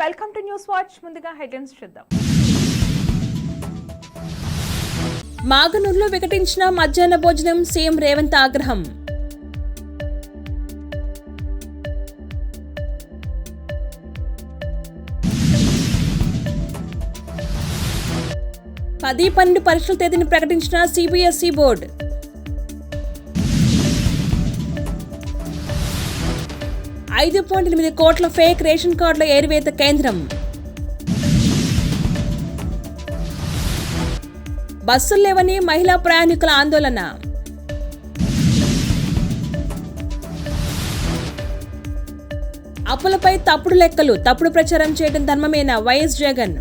Welcome to news watch. ముందుగా headlines చూద్దాం. మాగనూరులో వికటించిన మధ్యాహ్న భోజనం, సీఎం రేవంత్ ఆగ్రహం. పది 12 పరీక్షల తేదీని ప్రకటించిన సిబిఎస్ఈ బోర్డు. $5.8 కోట్ల ఫేక్ రేషన్ కార్డుల ఏరివేత కేంద్రం. బస్సులు లేవని మహిళా ప్రయాణికుల ఆందోళన. అప్పులపై తప్పుడు లెక్కలు, తప్పుడు ప్రచారం చేయడం ధర్మమేనా? వైఎస్ జగన్.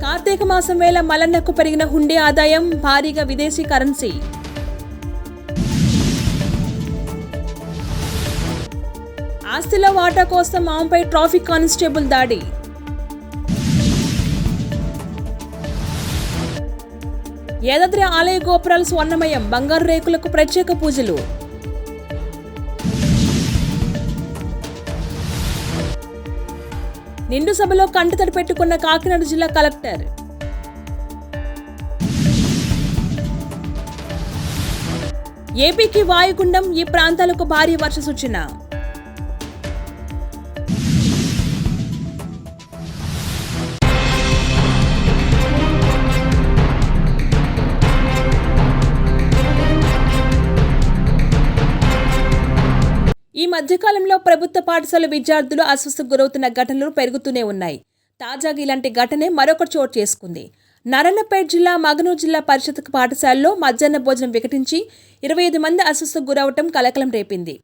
కార్తీక మాసం వేళ మలన్నకు పెరిగిన హుండీ ఆదాయం, భారీగా విదేశీ కరెన్సీ. ఆస్తిలో వాటా కోసం ఆమెపై ట్రాఫిక్ కానిస్టేబుల్ దాడి. యాదాద్రి ఆలయ గోపురాలు స్వర్ణమయం, బంగారు రేకులకు ప్రత్యేక పూజలు. నిండు సభలో కంటతడి పెట్టుకున్న కాకినాడ జిల్లా కలెక్టర్. ఏపీకి వాయుగుండం, ఈ ప్రాంతాలకు భారీ వర్ష సూచన. ఈ మధ్యకాలంలో ప్రభుత్వ పాఠశాల విద్యార్థులు అస్వస్థకు గురవుతున్న ఘటనలు పెరుగుతూనే ఉన్నాయి. తాజాగా ఇలాంటి ఘటనే మరొకటి చోటు చేసుకుంది. నారాయణపేట జిల్లా మగనూరు జిల్లా పరిషత్ పాఠశాలలో మధ్యాహ్న భోజనం వికటించి 25 మంది అస్వస్థకు గురవటం కలకలం రేపింది.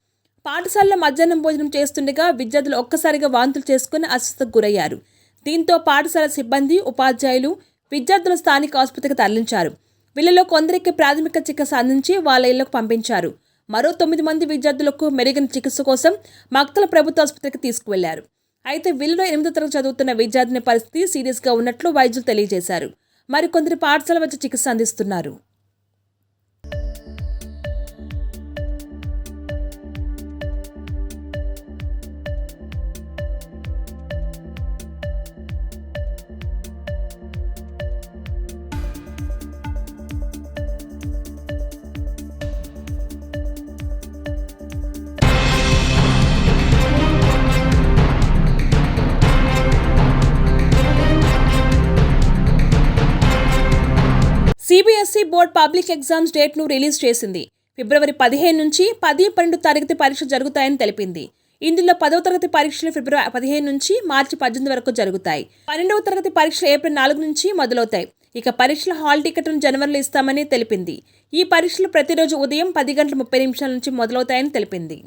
పాఠశాలలో మధ్యాహ్నం భోజనం చేస్తుండగా విద్యార్థులు ఒక్కసారిగా వాంతులు చేసుకుని అస్వస్థకు గురయ్యారు. దీంతో పాఠశాల సిబ్బంది, ఉపాధ్యాయులు విద్యార్థుల స్థానిక ఆసుపత్రికి తరలించారు. వీళ్ళలో కొందరికి ప్రాథమిక చికిత్స అందించి వాళ్ళ ఇళ్లకు పంపించారు. మరో 9 మంది విద్యార్థులకు మెరుగైన చికిత్స కోసం మక్తల ప్రభుత్వ ఆసుపత్రికి తీసుకువెళ్లారు. అయితే వీళ్ళలో 8వ తరగతి చదువుతున్న విద్యార్థిని పరిస్థితి సీరియస్గా ఉన్నట్లు వైద్యులు తెలియజేశారు. మరికొందరు పాఠశాల వద్ద చికిత్స అందిస్తున్నారు. సిబిఎస్ఈ బోర్డు పబ్లిక్ ఎగ్జామ్స్ డేట్ను రిలీజ్ చేసింది. ఫిబ్రవరి 15 నుంచి 10-12 తరగతి పరీక్షలు జరుగుతాయని తెలిపింది. ఇందులో 10వ తరగతి పరీక్షలు ఫిబ్రవరి 15 నుంచి మార్చి 18 వరకు జరుగుతాయి. 12వ తరగతి పరీక్షలు ఏప్రిల్ 4 నుంచి మొదలవుతాయి. ఇక పరీక్షల హాల్ టికెట్ను జనవరిలో ఇస్తామని తెలిపింది. ఈ పరీక్షలు ప్రతిరోజు ఉదయం 10:30 నుంచి మొదలవుతాయని తెలిపింది.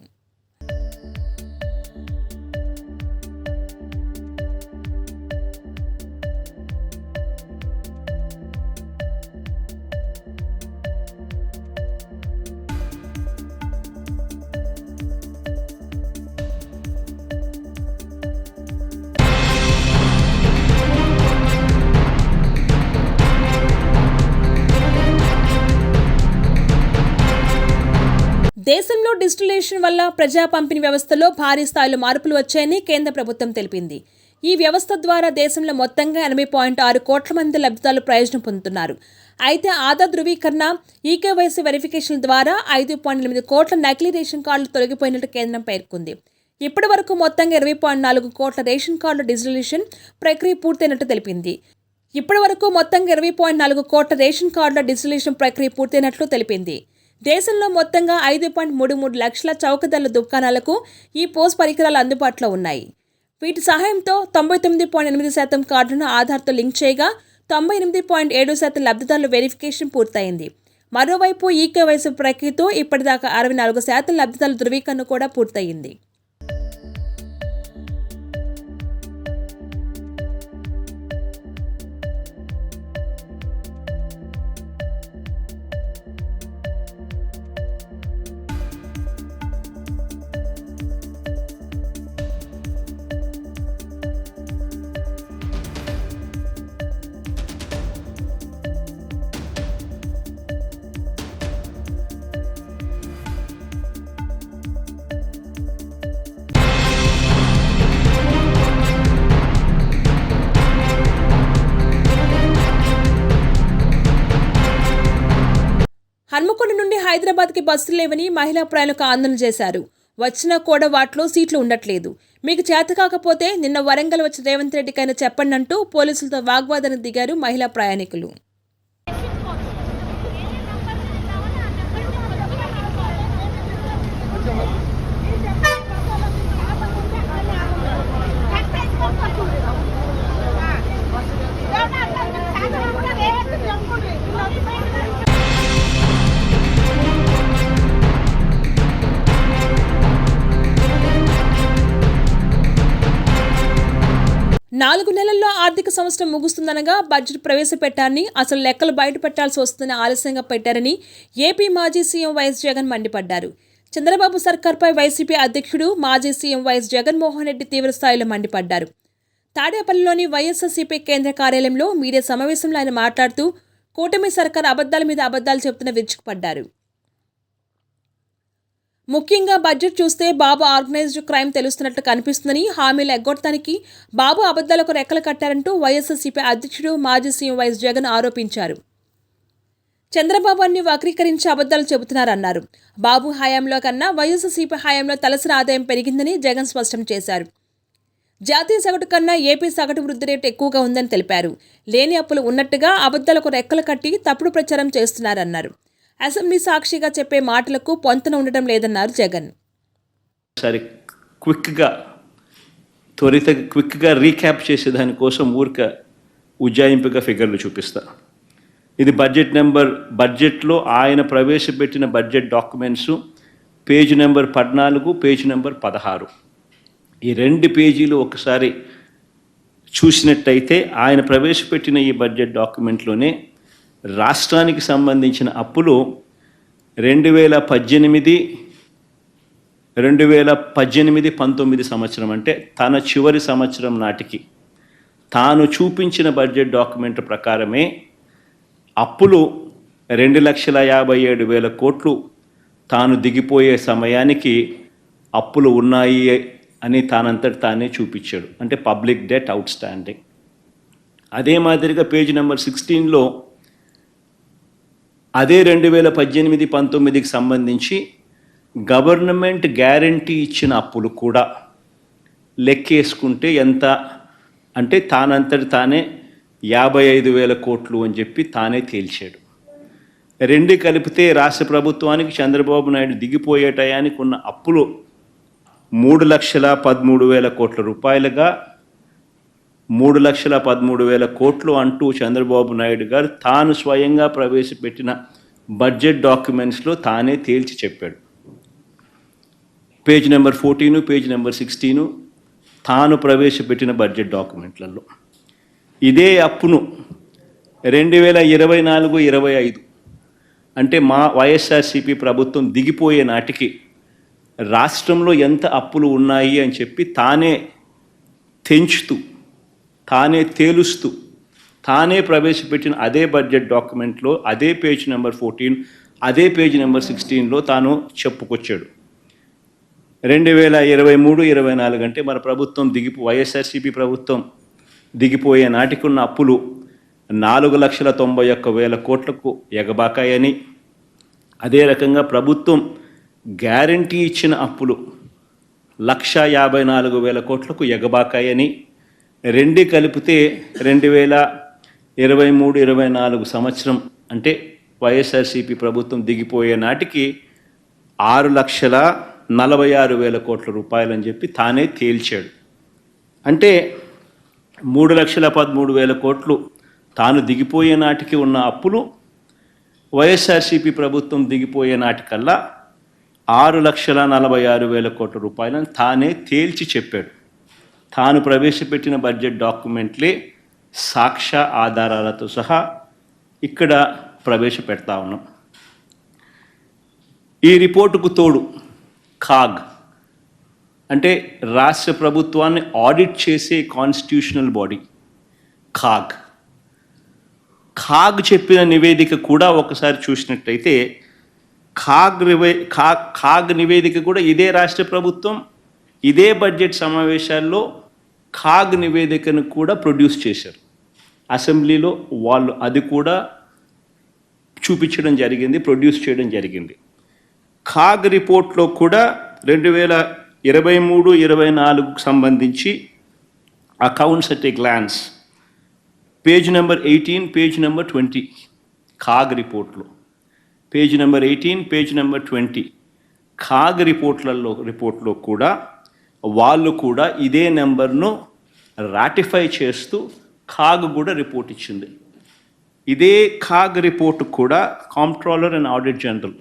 దేశంలో డిజిటలైజేషన్ వల్ల ప్రజా పంపిణీ వ్యవస్థలో భారీ స్థాయిలో మార్పులు వచ్చాయని కేంద్ర ప్రభుత్వం తెలిపింది. ఈ వ్యవస్థ ద్వారా దేశంలో మొత్తంగా 80.6 కోట్ల మంది లబ్ధిదారులు ప్రయోజనం పొందుతున్నారు. అయితే ఆధార్ ధృవీకరణ, ఈకేవైసీ వెరిఫికేషన్ ద్వారా 5.8 కోట్ల నకిలీ రేషన్ కార్డులు తొలగిపోయినట్టు కేంద్రం పేర్కొంది. ఇప్పటి వరకు మొత్తంగా 20.4 కోట్ల రేషన్ కార్డుల డిజిటలైజేషన్ ప్రక్రియ పూర్తయినట్టు తెలిపింది. ఇప్పటి వరకు మొత్తంగా 20.4 కోట్ల రేషన్ కార్డుల డిజిటలైజేషన్ ప్రక్రియ పూర్తయినట్లు తెలిపింది. దేశంలో మొత్తంగా 5.33 లక్షల చౌకధరల దుకాణాలకు ఈ పోస్ పరికరాలు అందుబాటులో ఉన్నాయి. వీటి సహాయంతో 99.8% కార్డులను ఆధార్తో లింక్ చేయగా 98.7% లబ్ధిదారుల వెరిఫికేషన్ పూర్తయింది. మరోవైపు ఈకేవైసీ ప్రక్రియతో ఇప్పటిదాకా 64% లబ్ధిదారుల ధృవీకరణ కూడా పూర్తయింది. హన్మకొండ నుండి హైదరాబాద్కి బస్సులు లేవని మహిళా ప్రయాణికులు ఆందోళన చేశారు. వచ్చినా కూడా వాటిలో సీట్లు ఉండట్లేదు. మీకు చేత కాకపోతే నిన్న వరంగల్ వచ్చిన రేవంత్ రెడ్డికైనా చెప్పండి అంటూ పోలీసులతో వాగ్వాదానికి దిగారు మహిళా ప్రయాణికులు. నాలుగు నెలల్లో ఆర్థిక సంవత్సరం ముగుస్తుందనగా బడ్జెట్ ప్రవేశపెట్టారని, అసలు లెక్కలు బయట పెట్టాల్సి వస్తుందని ఆలస్యంగా పెట్టారని ఏపీ మాజీ సీఎం వైఎస్ జగన్ మండిపడ్డారు. చంద్రబాబు సర్కార్పై వైసీపీ అధ్యక్షుడు మాజీ సీఎం వైఎస్ జగన్మోహన్ రెడ్డి తీవ్రస్థాయిలో మండిపడ్డారు. తాడేపల్లిలోని వైఎస్ఆర్సీపీ కేంద్ర కార్యాలయంలో మీడియా సమావేశంలో ఆయన మాట్లాడుతూ కూటమి సర్కార్ అబద్ధాల మీద అబద్ధాలు చెబుతున్న విరుచుకుపడ్డారు. ముఖ్యంగా బడ్జెట్ చూస్తే బాబు ఆర్గనైజ్డ్ క్రైమ్ తెలుస్తున్నట్లు కనిపిస్తుందని, హామీలు ఎగ్గొట్టడానికి బాబు అబద్ధాలకు రెక్కలు కట్టారంటూ వైఎస్ఆర్సీపీ అధ్యక్షుడు మాజీ సీఎం వైఎస్ జగన్ ఆరోపించారు. చంద్రబాబు అన్ని వక్రీకరించి అబద్ధాలు చెబుతున్నారన్నారు. బాబు హయాంలో కన్నా వైఎస్ఆర్సీపీ హయాంలో తలసరి ఆదాయం పెరిగిందని జగన్ స్పష్టం చేశారు. జాతీయ సగటు కన్నా ఏపీ సగటు వృద్ధి రేటు ఎక్కువగా ఉందని తెలిపారు. లేని అప్పులు ఉన్నట్టుగా అబద్ధాలకు రెక్కలు కట్టి తప్పుడు ప్రచారం చేస్తున్నారన్నారు. అసెంబ్లీ సాక్షిగా చెప్పే మాటలకు పొంతన ఉండడం లేదన్నారు జగన్. సరే క్విక్గా రీక్యాప్ చేసే దానికోసం ఉజ్జాయింపుగా ఫిగర్లు చూపిస్తా. ఇది బడ్జెట్లో ఆయన ప్రవేశపెట్టిన budget documents page number 14, page number 16. ఈ 2 పేజీలు ఒకసారి చూసినట్టయితే ఆయన ప్రవేశపెట్టిన ఈ బడ్జెట్ డాక్యుమెంట్లోనే రాష్ట్రానికి సంబంధించిన అప్పులు 2018-19 సంవత్సరం అంటే తన చివరి సంవత్సరం నాటికి తాను చూపించిన బడ్జెట్ డాక్యుమెంట్ ప్రకారమే అప్పులు 2,57,000 కోట్లు తాను దిగిపోయే సమయానికి అప్పులు ఉన్నాయి అని తానంతట తానే చూపించాడు. అంటే పబ్లిక్ డెట్ అవుట్ స్టాండింగ్. అదే మాదిరిగా పేజ్ నెంబర్ 16లో అదే 2018-19కి సంబంధించి గవర్నమెంట్ గ్యారంటీ ఇచ్చిన అప్పులు కూడా లెక్కేసుకుంటే ఎంత అంటే తానంతటి తానే 55,000 కోట్లు అని చెప్పి తానే తేల్చాడు. 2 కలిపితే రాష్ట్ర ప్రభుత్వానికి చంద్రబాబు నాయుడు దిగిపోయే టయానికి ఉన్న అప్పులు 3,13,000 కోట్ల రూపాయలుగా 3,13,000 కోట్లు అంటూ చంద్రబాబు నాయుడు గారు తాను స్వయంగా ప్రవేశపెట్టిన బడ్జెట్ డాక్యుమెంట్స్లో తానే తేల్చి చెప్పాడు. పేజ్ నెంబర్ 14, పేజ్ నెంబర్ 16 తాను ప్రవేశపెట్టిన బడ్జెట్ డాక్యుమెంట్లలో ఇదే అప్పును 2024-25 అంటే మా వైఎస్ఆర్సీపీ ప్రభుత్వం దిగిపోయే నాటికి రాష్ట్రంలో ఎంత అప్పులు ఉన్నాయి అని చెప్పి తానే తెంచుతూ తానే తేలుస్తూ తానే ప్రవేశపెట్టిన అదే బడ్జెట్ డాక్యుమెంట్లో అదే పేజ్ నెంబర్ 14 అదే పేజ్ నెంబర్ 16లో తాను చెప్పుకొచ్చాడు. 2023-24 అంటే మన ప్రభుత్వం వైఎస్ఆర్సీపీ ప్రభుత్వం దిగిపోయే నాటికి ఉన్న అప్పులు 4,91,000 కోట్లకు ఎగబాకాయని, అదే రకంగా ప్రభుత్వం గ్యారంటీ ఇచ్చిన అప్పులు 1,54,000 కోట్లకు ఎగబాకాయని, 2 కలిపితే 2023-24 సంవత్సరం అంటే వైఎస్ఆర్సీపీ ప్రభుత్వం దిగిపోయే నాటికి 6,46,000 కోట్ల రూపాయలని చెప్పి తానే తేల్చాడు. అంటే 3,13,000 కోట్లు తాను దిగిపోయే నాటికి ఉన్న అప్పులు వైఎస్ఆర్సీపీ ప్రభుత్వం దిగిపోయే నాటికల్లా 6,46,000 కోట్ల రూపాయలని తానే తేల్చి చెప్పాడు. తాను ప్రవేశపెట్టిన బడ్జెట్ డాక్యుమెంట్లే సాక్ష్య ఆధారాలతో సహా ఇక్కడ ప్రవేశపెడతా ఉన్నాం. ఈ రిపోర్టుకు తోడు కాగ్ అంటే రాష్ట్ర ప్రభుత్వాన్ని ఆడిట్ చేసే కాన్స్టిట్యూషనల్ బాడీ కాగ్ చెప్పిన నివేదిక కూడా ఒకసారి చూసినట్టయితే కాగ్ నివేదిక కూడా ఇదే రాష్ట్ర ప్రభుత్వం ఇదే బడ్జెట్ సమావేశాల్లో కాగ్ నివేదికను కూడా ప్రొడ్యూస్ చేశారు. అసెంబ్లీలో వాళ్ళు అది కూడా చూపించడం జరిగింది, ప్రొడ్యూస్ చేయడం జరిగింది. కాగ్ రిపోర్ట్లో కూడా 2023-24 సంబంధించి accounts at a glance page number 18, page number 20 CAG రిపోర్ట్లో page number 18, page number 20 CAG రిపోర్ట్లో కూడా వాళ్ళు కూడా ఇదే నెంబర్ను రాటిఫై చేస్తూ కాగ్ కూడా రిపోర్ట్ ఇచ్చింది. ఇదే కాగ్ రిపోర్ట్ కూడా కాంప్ట్రోలర్ అండ్ ఆడిట్ జనరల్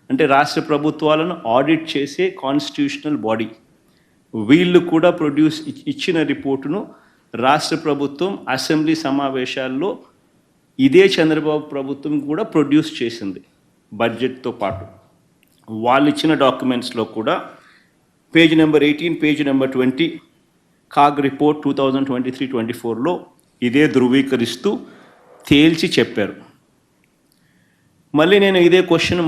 అంటే రాష్ట్ర ప్రభుత్వాలను ఆడిట్ చేసే కాన్స్టిట్యూషనల్ బాడీ వీళ్ళు కూడా ఇచ్చిన రిపోర్టును రాష్ట్ర ప్రభుత్వం అసెంబ్లీ సమావేశాల్లో ఇదే చంద్రబాబు ప్రభుత్వం కూడా ప్రొడ్యూస్ చేసింది. బడ్జెట్తో పాటు వాళ్ళు ఇచ్చిన డాక్యుమెంట్స్లో కూడా page number 18, page number 20 CAG report 2023-24లో ఇదే ధృవీకరిస్తూ తేల్చి చెప్పారు. మళ్ళీ నేను ఇదే క్వశ్చన్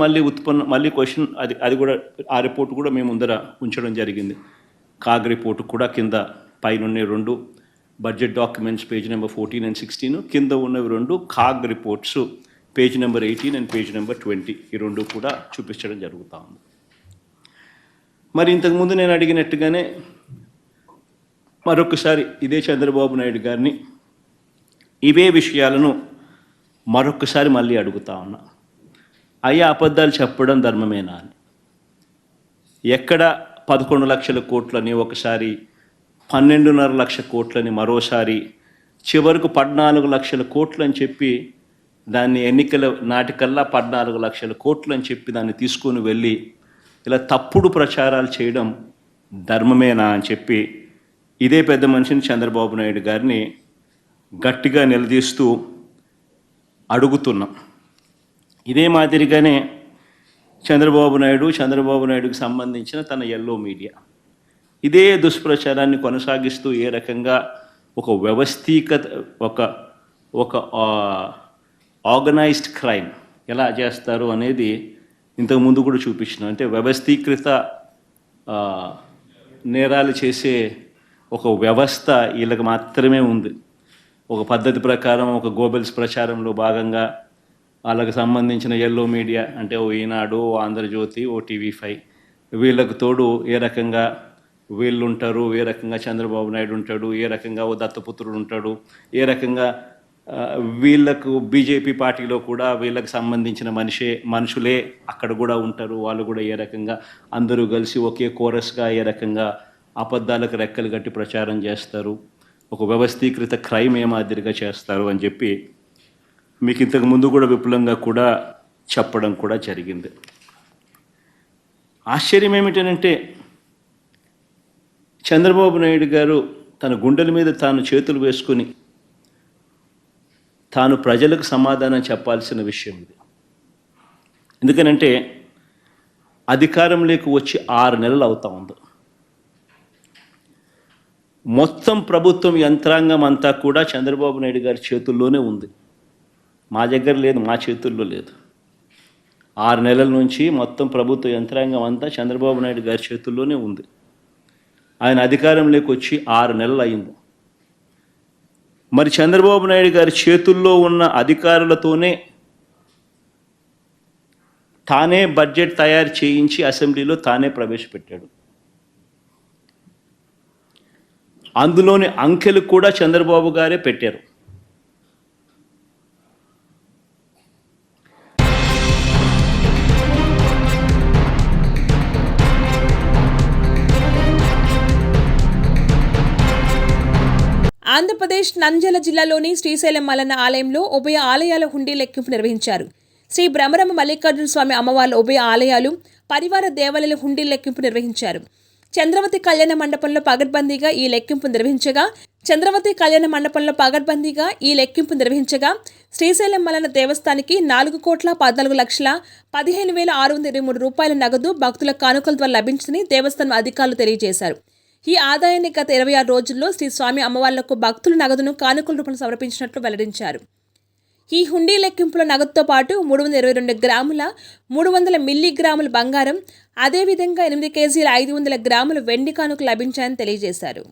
క్వశ్చన్ అది కూడా ఆ రిపోర్ట్ కూడా మేము ముందర ఉంచడం జరిగింది. కాగ్ రిపోర్టు కూడా కింద పైన 2 budget documents page number 14 and 16, కింద ఉన్నవి 2 CAG reports page number 18 and page number 20 ఈ 2 కూడా చూపించడం జరుగుతూ ఉంది. మరి ఇంతకుముందు నేను అడిగినట్టుగానే మరొకసారి ఇదే చంద్రబాబు నాయుడు గారిని ఇవే విషయాలను మరొకసారి మళ్ళీ అడుగుతా ఉన్నా. అయ్యా, అబద్ధాలు చెప్పడం ధర్మమేనా అని. ఎక్కడ 11 లక్షల కోట్లని ఒకసారి, 12.5 లక్షల కోట్లని మరోసారి, చివరకు 14 లక్షల కోట్లు అని చెప్పి దాన్ని ఎన్నికల నాటికల్లా 14 లక్షల కోట్లు అని చెప్పి దాన్ని తీసుకొని వెళ్ళి ఇలా తప్పుడు ప్రచారాలు చేయడం ధర్మమేనా అని చెప్పి ఇదే పెద్ద మనిషిని చంద్రబాబు నాయుడు గారిని గట్టిగా నిలదీస్తూ అడుగుతున్నాం. ఇదే మాదిరిగానే చంద్రబాబు నాయుడుకి సంబంధించిన తన ఎల్లో మీడియా ఇదే దుష్ప్రచారాన్ని కొనసాగిస్తూ ఏ రకంగా ఒక ఒక ఆర్గనైజ్డ్ క్రైమ్ ఎలా చేస్తారు అనేది ఇంతకుముందు కూడా చూపించిన. అంటే వ్యవస్థీకృత నేరాలు చేసే ఒక వ్యవస్థ వీళ్ళకి మాత్రమే ఉంది. ఒక పద్ధతి ప్రకారం ఒక గోబెల్స్ ప్రచారంలో భాగంగా వాళ్ళకి సంబంధించిన ఎల్లో మీడియా అంటే ఓ ఈనాడు, ఓ ఆంధ్రజ్యోతి, ఓ TV5 వీళ్ళకు తోడు ఏ రకంగా వీళ్ళు ఉంటారు, ఏ రకంగా చంద్రబాబు నాయుడు ఉంటాడు, ఏ రకంగా ఓ దత్తపుత్రుడు ఉంటాడు, ఏ రకంగా వీళ్ళకు బీజేపీ పార్టీలో కూడా వీళ్ళకి సంబంధించిన మనుషులే అక్కడ కూడా ఉంటారు, వాళ్ళు కూడా ఏ రకంగా అందరూ కలిసి ఒకే కోరస్గా ఏ రకంగా అబద్ధాలకు రెక్కలు కట్టి ప్రచారం చేస్తారు, ఒక వ్యవస్థీకృత క్రైమ్ ఏ మాదిరిగా చేస్తారు అని చెప్పి మీకు ఇంతకు ముందు కూడా విపులంగా కూడా చెప్పడం కూడా జరిగింది. ఆశ్చర్యం ఏమిటంటే చంద్రబాబు నాయుడు గారు తన గుండెల మీద తాను చేతులు వేసుకుని తాను ప్రజలకు సమాధానం చెప్పాల్సిన విషయం ఇది. ఎందుకనంటే అధికారంలోకి వచ్చి 6 నెలలు అవుతా ఉంది. మొత్తం ప్రభుత్వం యంత్రాంగం అంతా కూడా చంద్రబాబు నాయుడు గారి చేతుల్లోనే ఉంది, మా దగ్గర లేదు, మా చేతుల్లో లేదు. 6 నెలల నుంచి మొత్తం ప్రభుత్వ యంత్రాంగం అంతా చంద్రబాబు నాయుడు గారి చేతుల్లోనే ఉంది. ఆయన అధికారంలోకి వచ్చి 6 నెలలు అయింది. మరి చంద్రబాబు నాయుడు గారి చేతుల్లో ఉన్న అధికారులతోనే తానే బడ్జెట్ తయారు చేయించి అసెంబ్లీలో తానే ప్రవేశపెట్టాడు. అందులోని అంకెలు కూడా చంద్రబాబు గారే పెట్టారు. ఆంధ్రప్రదేశ్ నంద్యాల జిల్లాలోని శ్రీశైలం మల్లన్న ఆలయంలో ఉభయ ఆలయాల హుండీ లెక్కింపు నిర్వహించారు. శ్రీ బ్రహ్మరమ మల్లికార్జున స్వామి అమ్మవార్ల ఉభయ ఆలయాలు, పరివార దేవాలయాల హుండీ లెక్కింపు నిర్వహించారు. చంద్రవతి కళ్యాణ మండపంలో పగడ్బందీగా ఈ లెక్కింపు నిర్వహించగా శ్రీశైలం మల్లన్న దేవస్థానానికి 4,14,15,623 రూపాయల నగదు భక్తుల కానుకల ద్వారా లభించిందని దేవస్థానం అధికారులు తెలియజేశారు. ఈ ఆదాయాన్ని గత 26 రోజుల్లో శ్రీ స్వామి అమ్మవార్లకు భక్తులు నగదును కానుకల రూపంలో సమర్పించినట్లు వెల్లడించారు. ఈ హుండీ లెక్కింపులో నగదుతో పాటు 322 గ్రాముల 300 మిల్లీగ్రాముల బంగారం, అదేవిధంగా 8 కేజీల 500 గ్రాముల వెండి కానుకలు లభించాయని తెలియజేశారు.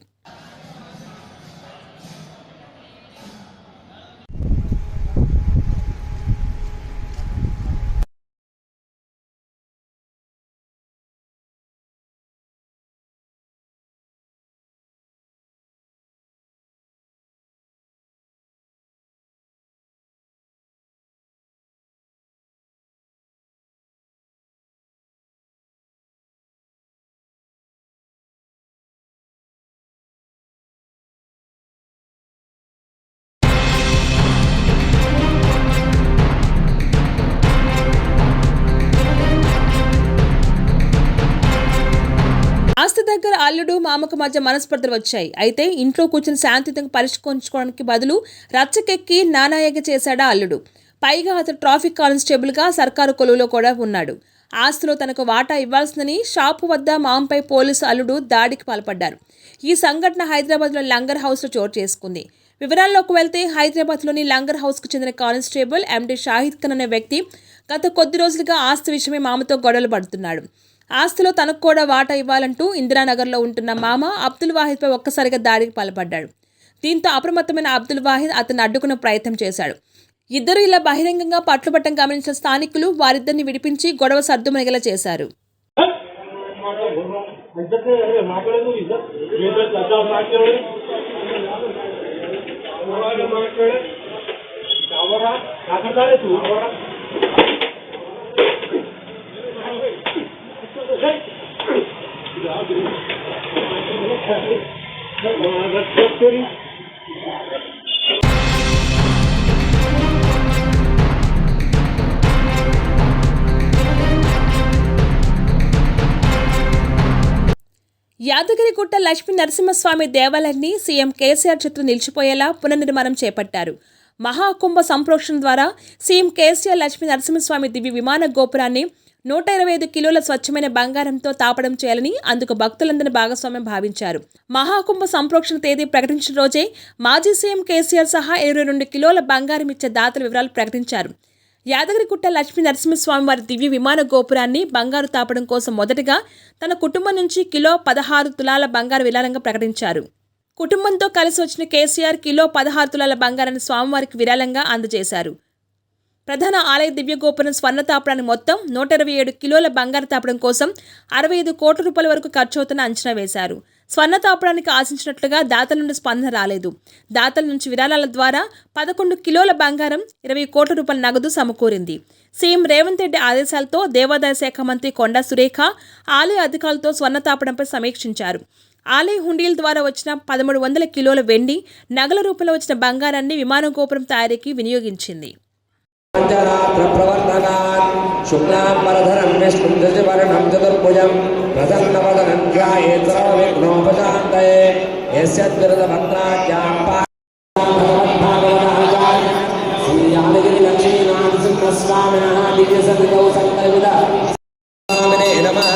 అల్లుడు మామకు మధ్య మనస్పర్ధలు వచ్చాయి. అయితే ఇంట్లో కూర్చుని శాంతియుతంగా పరిష్కరించుకోవడానికి బదులు రచ్చకెక్కి నానాయగ చేశాడా అల్లుడు. పైగా అతను ట్రాఫిక్ కానిస్టేబుల్గా సర్కారు కొలువులో కూడా ఉన్నాడు. ఆస్తిలో తనకు వాటా ఇవ్వాల్సిందని షాపు వద్ద మామపై పోలీసు అల్లుడు దాడికి పాల్పడ్డారు. ఈ సంఘటన హైదరాబాద్లో లంగర్ హౌస్లో చోటు చేసుకుంది. వివరాల్లోకి వెళ్తే హైదరాబాద్లోని లంగర్ హౌస్కు చెందిన కానిస్టేబుల్ ఎండి షాహిద్ ఖాన్ అనే వ్యక్తి గత కొద్ది రోజులుగా ఆస్తి విషయమే మామతో గొడవలు పడుతున్నాడు. ఆస్తిలో తనకు కూడా వాటా ఇవ్వాలంటూ ఇందిరానగర్లో ఉంటున్న మామ అబ్దుల్ వాహిద్పై ఒక్కసారిగా దాడికి పాల్పడ్డాడు. దీంతో అప్రమత్తమైన అబ్దుల్ వాహిద్ అతన్ని అడ్డుకునే ప్రయత్నం చేశాడు. ఇద్దరు ఇలా బహిరంగంగా పట్టుబట్టం గమనించిన స్థానికులు వారిద్దరిని విడిపించి గొడవ సర్దుమణిగేలా చేశారు. యాదగిరిగుట్ట లక్ష్మీ నరసింహస్వామి దేవాలయాన్ని సీఎం కేసీఆర్ చిత్రం నిలిచిపోయేలా పునర్నిర్మాణం చేపట్టారు. మహాకుంభ సంప్రోక్షణ ద్వారా సీఎం కేసీఆర్ లక్ష్మీ నరసింహస్వామి దివ్య విమాన గోపురాన్ని 125 కిలోల స్వచ్ఛమైన బంగారంతో తాపడం చేయాలని అందుకు భక్తులందరినీ భాగస్వామ్యం భావించారు. మహాకుంభ సంప్రోక్షణ తేదీ ప్రకటించిన రోజే మాజీ సీఎం కేసీఆర్ సహా 22 కిలోల బంగారం ఇచ్చే దాతల వివరాలు ప్రకటించారు. యాదగిరిగుట్ట లక్ష్మీ నరసింహస్వామి వారి దివ్య విమాన గోపురాన్ని బంగారు తాపడం కోసం మొదటగా తన కుటుంబం నుంచి కిలో 16 తులాల బంగారు విరాళంగా ప్రకటించారు. కుటుంబంతో కలిసి వచ్చిన కేసీఆర్ కిలో 16 తులాల బంగారాన్ని స్వామివారికి విరాళంగా అందజేశారు. ప్రధాన ఆలయ దివ్య గోపురం స్వర్ణ తాపడానికి మొత్తం 127 కిలోల బంగారు తాపడం కోసం 65 కోట్ల రూపాయల వరకు ఖర్చవుతున్న అంచనా వేశారు. స్వర్ణ తాపడానికి ఆశించినట్లుగా దాతల నుండి స్పందన రాలేదు. దాతల నుంచి విరాళాల ద్వారా 11 కిలోల బంగారం 20 కోట్ల రూపాయల నగదు సమకూరింది. సీఎం రేవంత్ రెడ్డి ఆదేశాలతో దేవాదాయ శాఖ మంత్రి కొండా సురేఖ ఆలయ అధికారులతో స్వర్ణ తాపడంపై సమీక్షించారు. ఆలయ హుండీల ద్వారా వచ్చిన 1300 కిలోల వెండి, నగల రూపంలో వచ్చిన బంగారాన్ని విమాన గోపురం తయారీకి వినియోగించింది. శుక్లాంబరధరం విష్ణుం శశివర్ణం చతుర్భుజం ప్రసన్నవదనం ధ్యాయేత్ సర్వవిఘ్నోపశాంతయే యస్యద్విరదభద్రాఖ్యాం శ్రీ యాదగిరి లక్ష్మీ నరసింహస్వామినః దివ్యసన్నిధౌ సంకల్పిత స్వామినే నమః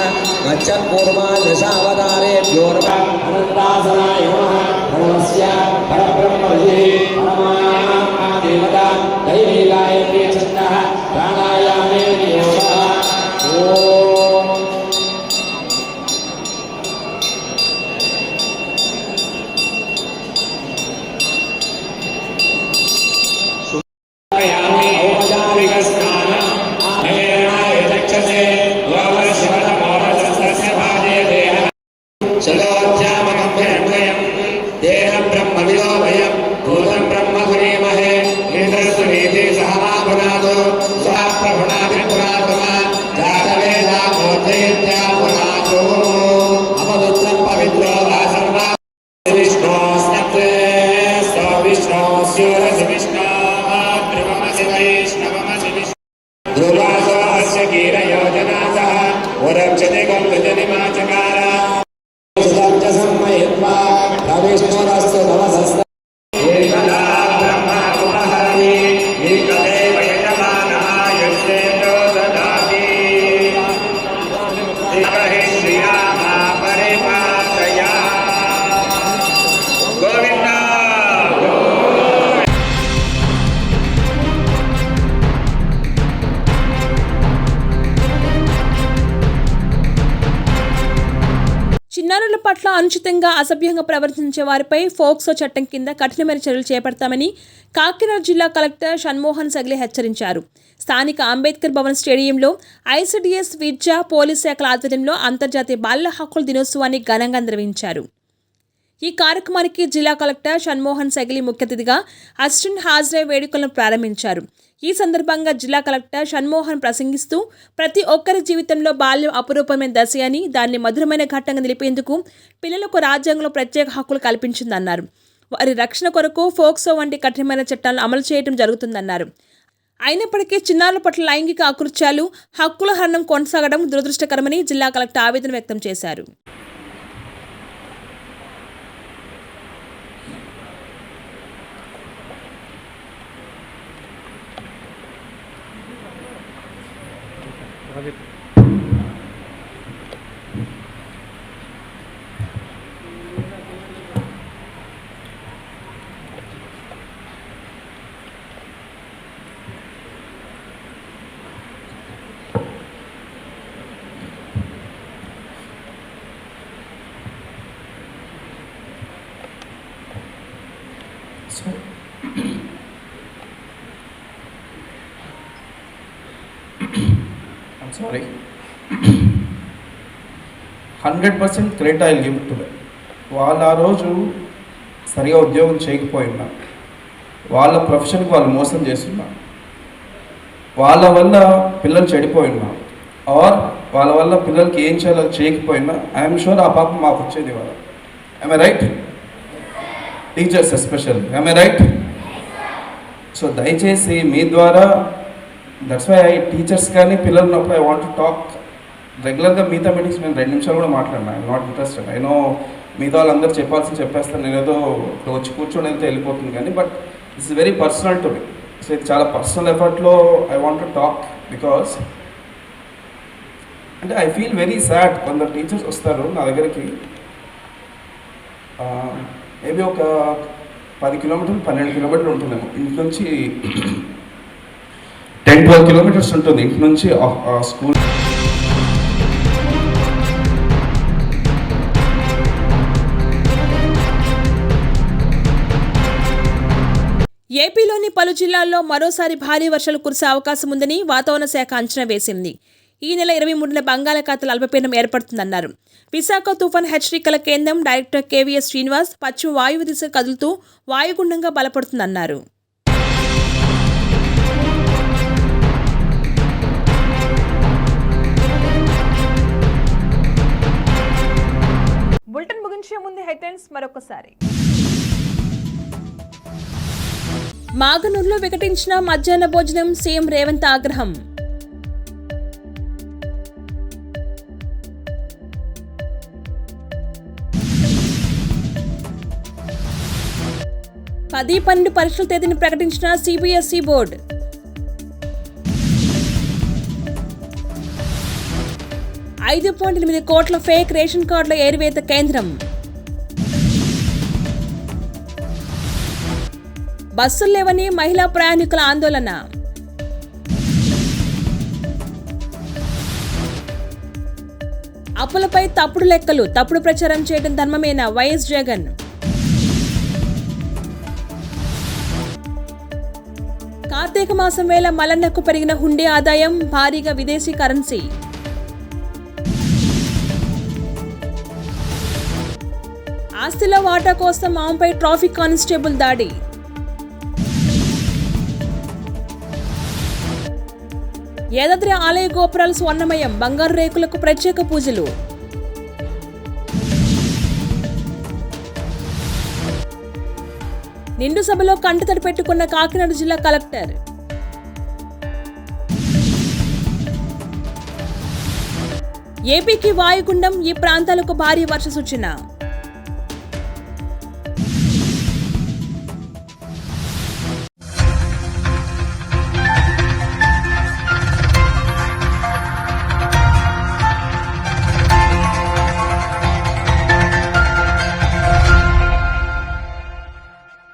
మచ్చపూర్వాదశావతారేభ్యో నమః అనంతాసనాయ నమః పరమస్య పరబ్రహ్మణే పరమాదేవత దైవీ గాయత్రీ ఛందః ప్రాణాయామే యోగః ఓం యామి ఔపచారిక స్నానం ఆభరణాయ చక్షసే గోవశవన మోహసస్య భాజే దేహ శలోధ్యామకం హిరణ్మయం దేహం బ్రహ్మ విలోభయం భూతం బ్రహ్మ గురీమహే ఇంద్రసు నీతి సహమాపునాదో స్వాప్రభుణాభిపునాతమా జాతవేదా మోదయత్యా పునాతో అపవిత్రం పవిత్రో వాసర్వా విష్ణోస్తత్రే సో విష్ణోస్యోరసి విష్ణో ధ్రువమసి వైష్ణవమసి విష్ణు ధ్రువాసో అస్య కీరయోజనాసః ఉరక్షతే గంగజనిమాచకార సుదర్జ సమ్మయత్వా విష్ణురస్తు నమస్త ఏకదా బ్రహ్మ ఉపహరి ఏకదేవ యజమానః యస్యేతో దదాతి శ్రీహరి శ్రీరామ పరిపాలయ గోవింద చిన్నారుల పట్ల అనుచితంగా అసభ్యంగా ప్రవర్తించే వారిపై ఫోక్సో చట్టం కింద కఠినమైన చర్యలు చేపడతామని కాకినాడ జిల్లా కలెక్టర్ షణ్మోహన్ సగ్లే హెచ్చరించారు. స్థానిక అంబేద్కర్ భవన్ స్టేడియంలో ఐసిడిఎస్ విద్యా పోలీస్ శాఖల ఆధ్వర్యంలో అంతర్జాతీయ బాలల హక్కుల దినోత్సవాన్ని ఘనంగా నిర్వహించారు. ఈ కార్యక్రమానికి జిల్లా కలెక్టర్ షణ్మోహన్ సగ్లీ ముఖ్య అతిథిగా అసిస్టెంట్ హాజరై వేడుకలను ప్రారంభించారు. ఈ సందర్భంగా జిల్లా కలెక్టర్ షణ్మోహన్ ప్రసంగిస్తూ ప్రతి ఒక్కరి జీవితంలో బాల్యం అపురూపమైన దశ అని, దాన్ని మధురమైన ఘట్టంగా నిలిపేందుకు పిల్లలకు రాజ్యాంగంలో ప్రత్యేక హక్కులు కల్పించిందన్నారు. వారి రక్షణ కొరకు ఫోక్సో వంటి కఠినమైన చట్టాలను అమలు చేయడం జరుగుతుందన్నారు. అయినప్పటికీ చిన్నారుల పట్ల లైంగిక అకృత్యాలు, హక్కుల హరణం కొనసాగడం దురదృష్టకరమని జిల్లా కలెక్టర్ ఆవేదన వ్యక్తం చేశారు. I'm sorry. 100% credit I'll give it to them. వాళ్ళు ఆ రోజు సరిగా ఉద్యోగం చేయకపోయినా, వాళ్ళ ప్రొఫెషన్కి వాళ్ళు మోసం చేస్తున్నా, వాళ్ళ వల్ల పిల్లలు చెడిపోయినా, ఆర్ వాళ్ళ వల్ల పిల్లలకి ఏం చేయాలో చేయకపోయినా, ఐఎమ్ షూర్ ఆ పాపం మాకు వచ్చేది వాళ్ళ. I right? Teachers especially, I right? So దయచేసి మీ ద్వారా, దట్స్ వై టీచర్స్ కానీ పిల్లలు ఉన్నప్పుడు ఐ వాంట్ టు టాక్ రెగ్యులర్గా. మిగతా మీటింగ్స్ నేను 2 నిమిషాలు కూడా మాట్లాడినా. I'm not interested. I know మిగతా వాళ్ళందరూ చెప్పాల్సింది చెప్పేస్తాను, నేను ఏదో ఇప్పుడు వచ్చి కూర్చొని వెళ్తే వెళ్ళిపోతుంది కానీ, but it's very personal to me. So ఇది చాలా పర్సనల్ ఎఫర్ట్లో I want to talk because అంటే ఐ ఫీల్ వెరీ సాడ్. కొందరు టీచర్స్ వస్తారు నా దగ్గరికి, మేబీ ఒక 10 కిలోమీటర్లు 12 కిలోమీటర్లు ఉంటుందేమో ఇంటి నుంచి, 10-12 కిలోమీటర్స్ ఉంటుంది ఇంటి నుంచి స్కూల్. ఏపీలోని పలు జిల్లాల్లో మరోసారి భారీ వర్షాలు కురిసే అవకాశం ఉందని వాతావరణ శాఖ అంచనా వేసింది. ఈ నెల 23న బంగాళాఖాతంలో అల్పపీడనం ఏర్పడుతుందన్నారు. విశాఖ తుఫాన్ హెచ్చరికల కేంద్రం డైరెక్టర్ కేవీఎస్ శ్రీనివాస్ పశ్చిమ వాయువు దిశ కదులుతూ వాయుగుండంగా బలపడుతుందన్నారు. బులెటిన్ ముగించే ముందు హెడ్లైన్స్ మరొకసారి. మాగనూరులో వికటించిన మధ్యాహ్న భోజనం, సీఎం రేవంత్ ఆగ్రహం. పది 12 పరీక్షల తేదీని ప్రకటించిన సిబిఎస్ఈ బోర్డు. $5.8 కోట్ల ఫేక్ రేషన్ కార్డుల ఏరివేత కేంద్రం. బస్సులు లేవని మహిళా ప్రయాణికుల ఆందోళన. అప్పులపై తప్పుడు లెక్కలు, తప్పుడు ప్రచారం చేయడం ధర్మమేనా? వైఎస్ జగన్. కార్తీక మాసం వేళ మలన్నకు పెరిగిన హుండీ ఆదాయం, భారీగా విదేశీ కరెన్సీ. ఆస్తిలో వాటా కోసం ఆమెపై ట్రాఫిక్ కానిస్టేబుల్ దాడి. యాదాద్రి ఆలయ గోపురాలు స్వర్ణమయం, బంగారు రేకులకు ప్రత్యేక పూజలు. నిండు సభలో కంటతడి పెట్టుకున్న కాకినాడ జిల్లా కలెక్టర్. ఏపీకి వాయుగుండం, ఈ ప్రాంతాలకు భారీ వర్ష సూచన.